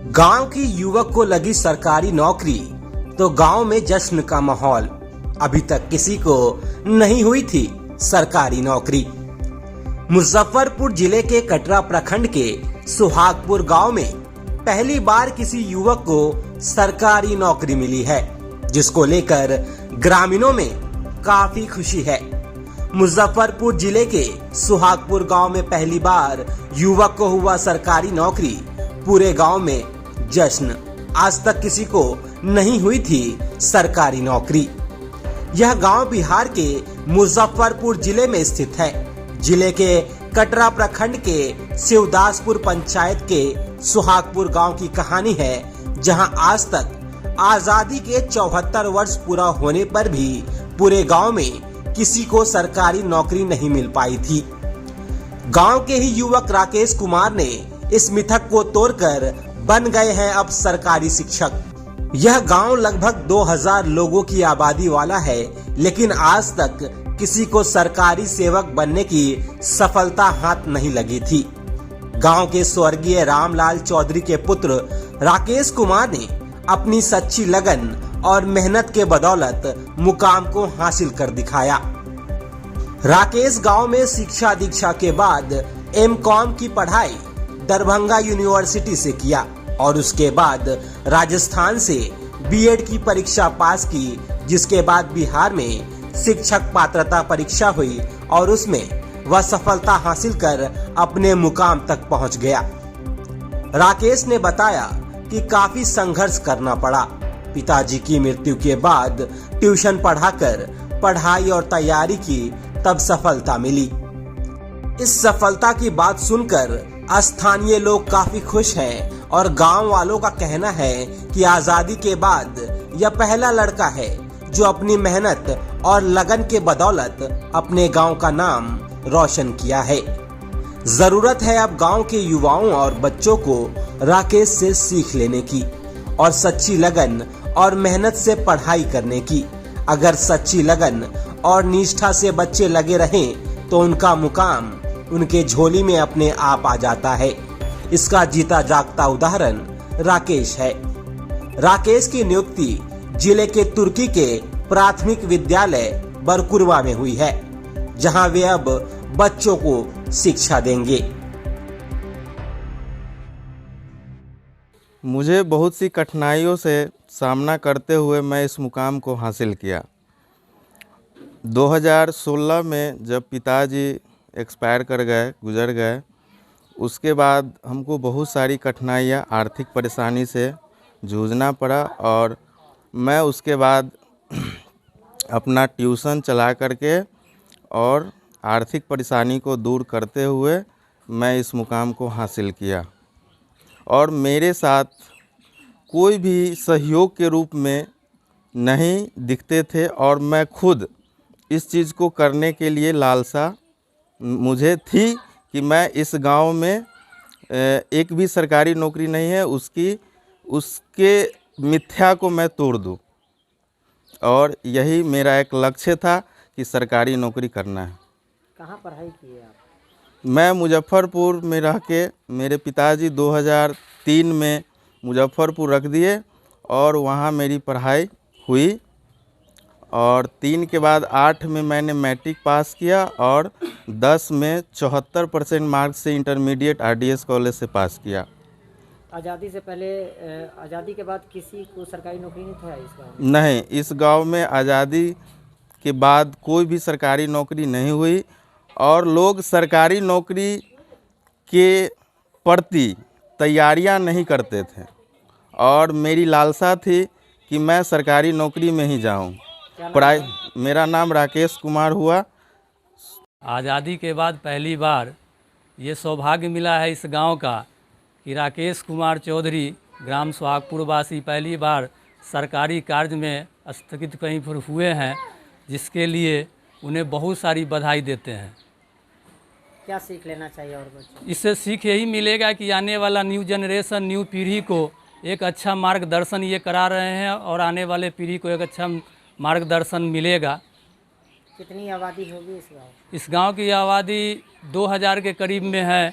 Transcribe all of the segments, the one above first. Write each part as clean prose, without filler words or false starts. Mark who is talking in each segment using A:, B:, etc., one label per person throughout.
A: गांव की युवक को लगी सरकारी नौकरी तो गांव में जश्न का माहौल। अभी तक किसी को नहीं हुई थी सरकारी नौकरी। मुजफ्फरपुर जिले के कटरा प्रखंड के सुहागपुर गांव में पहली बार किसी युवक को सरकारी नौकरी मिली है, जिसको लेकर ग्रामीणों में काफी खुशी है। मुजफ्फरपुर जिले के सुहागपुर गांव में पहली बार युवक को हुआ सरकारी नौकरी। पूरे गांव में जश्न। आज तक किसी को नहीं हुई थी सरकारी नौकरी। यह गांव बिहार के मुजफ्फरपुर जिले में स्थित है। जिले के कटरा प्रखंड के शिवदासपुर पंचायत के सुहागपुर गांव की कहानी है, जहां आज तक आजादी के 74 वर्ष पूरा होने पर भी पूरे गांव में किसी को सरकारी नौकरी नहीं मिल पाई थी। गांव के ही युवक राकेश कुमार ने इस मिथक को तोड़कर बन गए हैं अब सरकारी शिक्षक। यह गांव लगभग 2000 लोगों की आबादी वाला है, लेकिन आज तक किसी को सरकारी सेवक बनने की सफलता हाथ नहीं लगी थी। गांव के स्वर्गीय रामलाल चौधरी के पुत्र राकेश कुमार ने अपनी सच्ची लगन और मेहनत के बदौलत मुकाम को हासिल कर दिखाया। राकेश गांव में शिक्षा दीक्षा के बाद एमकॉम की पढ़ाई दरभंगा यूनिवर्सिटी से किया और उसके बाद राजस्थान से बीएड की परीक्षा पास की, जिसके बाद बिहार में शिक्षक पात्रता परीक्षा हुई और उसमें वह सफलता हासिल कर अपने मुकाम तक पहुंच गया। राकेश ने बताया कि काफी संघर्ष करना पड़ा। पिताजी की मृत्यु के बाद ट्यूशन पढ़ाकर पढ़ाई और तैयारी की, तब सफलता मिली। इस सफलता की बात सुनकर स्थानीय लोग काफी खुश हैं और गांव वालों का कहना है कि आजादी के बाद यह पहला लड़का है जो अपनी मेहनत और लगन के बदौलत अपने गांव का नाम रोशन किया है। जरूरत है अब गांव के युवाओं और बच्चों को राकेश से सीख लेने की और सच्ची लगन और मेहनत से पढ़ाई करने की। अगर सच्ची लगन और निष्ठा से बच्चे लगे रहें तो उनका मुकाम उनके झोली में अपने आप आ जाता है। इसका जीता जागता उदाहरण राकेश है। राकेश की नियुक्ति जिले के तुर्की के प्राथमिक विद्यालय बरकुरवा में हुई है, जहां वे अब बच्चों को शिक्षा देंगे।
B: मुझे बहुत सी कठिनाइयों से सामना करते हुए मैं इस मुकाम को हासिल किया। 2016 में जब पिताजी एक्सपायर कर गए, गुजर गए, उसके बाद हमको बहुत सारी कठिनाइयाँ, आर्थिक परेशानी से जूझना पड़ा और मैं उसके बाद अपना ट्यूशन चला करके और आर्थिक परेशानी को दूर करते हुए मैं इस मुकाम को हासिल किया। और मेरे साथ कोई भी सहयोग के रूप में नहीं दिखते थे और मैं खुद इस चीज़ को करने के लिए लालसा मुझे थी कि मैं इस गांव में एक भी सरकारी नौकरी नहीं है उसके मिथ्या को मैं तोड़ दूं, और यही मेरा एक लक्ष्य था कि सरकारी नौकरी करना है।
C: कहाँ पढ़ाई की है आप?
B: मैं मुजफ्फरपुर में रह के, मेरे पिताजी 2003 में मुजफ्फरपुर रख दिए और वहाँ मेरी पढ़ाई हुई और 3 के बाद 8 में मैंने मैट्रिक पास किया और 10 में 74% मार्क्स से इंटरमीडिएट आरडीएस कॉलेज से पास किया।
C: आज़ादी से पहले, आज़ादी के बाद किसी को सरकारी नौकरी नहीं था इस गाँव में?
B: नहीं, इस गांव में आज़ादी के बाद कोई भी सरकारी नौकरी नहीं हुई और लोग सरकारी नौकरी के प्रति तैयारियां नहीं करते थे और मेरी लालसा थी कि मैं सरकारी नौकरी में ही जाऊं। पढ़ाई, मेरा नाम राकेश कुमार हुआ।
D: आज़ादी के बाद पहली बार ये सौभाग्य मिला है इस गांव का कि राकेश कुमार चौधरी ग्राम सुहागपुर वासी पहली बार सरकारी कार्य में स्थगित कहीं पर हुए हैं, जिसके लिए उन्हें बहुत सारी बधाई देते हैं।
C: क्या सीख लेना चाहिए और बच्चों?
D: इससे सीख यही मिलेगा कि आने वाला न्यू जनरेशन, न्यू पीढ़ी को एक अच्छा मार्गदर्शन ये करा रहे हैं और आने वाले पीढ़ी को एक अच्छा मार्गदर्शन मिलेगा।
C: कितनी आबादी होगी इस गाँव?
D: इस गांव की आबादी 2000 के करीब में है।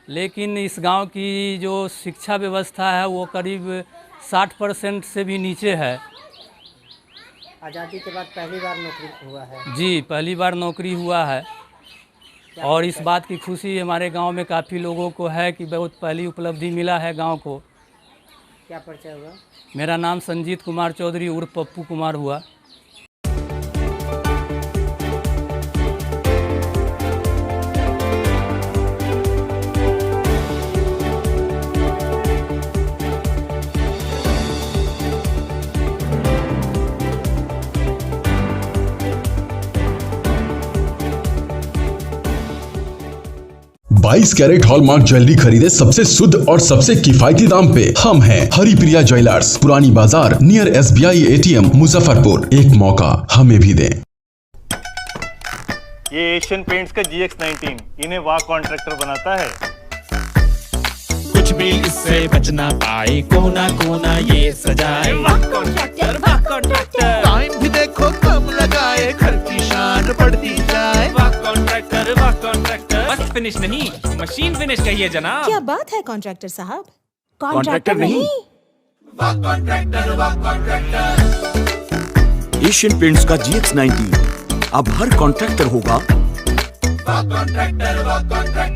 D: लेकिन इस गांव की जो शिक्षा व्यवस्था है वो करीब 60% से भी नीचे है।
C: आज़ादी के बाद पहली बार नौकरी हुआ है?
D: जी, पहली बार नौकरी हुआ है और इस बात की खुशी हमारे गांव में काफ़ी लोगों को है कि बहुत पहली उपलब्धि मिला है गांव को।
C: क्या परिचय हुआ?
D: मेरा नाम संजीत कुमार चौधरी उर्फ पप्पू कुमार हुआ।
E: बाईस कैरेट हॉलमार्क ज्वेलरी खरीदे सबसे शुद्ध और सबसे किफायती दाम पे। हम हैं हरिप्रिया ज्वेलर्स, पुरानी बाजार, नियर SBI ATM, मुजफ्फरपुर। एक मौका हमें भी दें।
F: ये एशियन पेंट्स का GX19 इन्हें वाह कॉन्ट्रैक्टर बनाता है।
G: कुछ भी इससे बचना पाए, कोना कोना ये सजाए। वाह कॉन्ट्रैक्टर, वाह कॉन्ट्रैक्टर। टाइम भी देखो कम लगाए, घर की शान बढ़ती जाए। वाह कॉन्ट्रैक्टर, वाह कॉन्ट्रैक्टर। बस फिनिश नहीं, मशीन फिनिश कहिए जनाब।
H: क्या बात है कॉन्ट्रैक्टर साहब?
G: कॉन्ट्रैक्टर नहीं, वाह कॉन्ट्रैक्टर, वाह कॉन्ट्रैक्टर।
I: एशियन पेंट्स का GX19 अब हर कॉन्ट्रैक्टर होगा
G: वाह कॉन्ट्रैक्टर, वाह कॉन्ट्रैक्टर।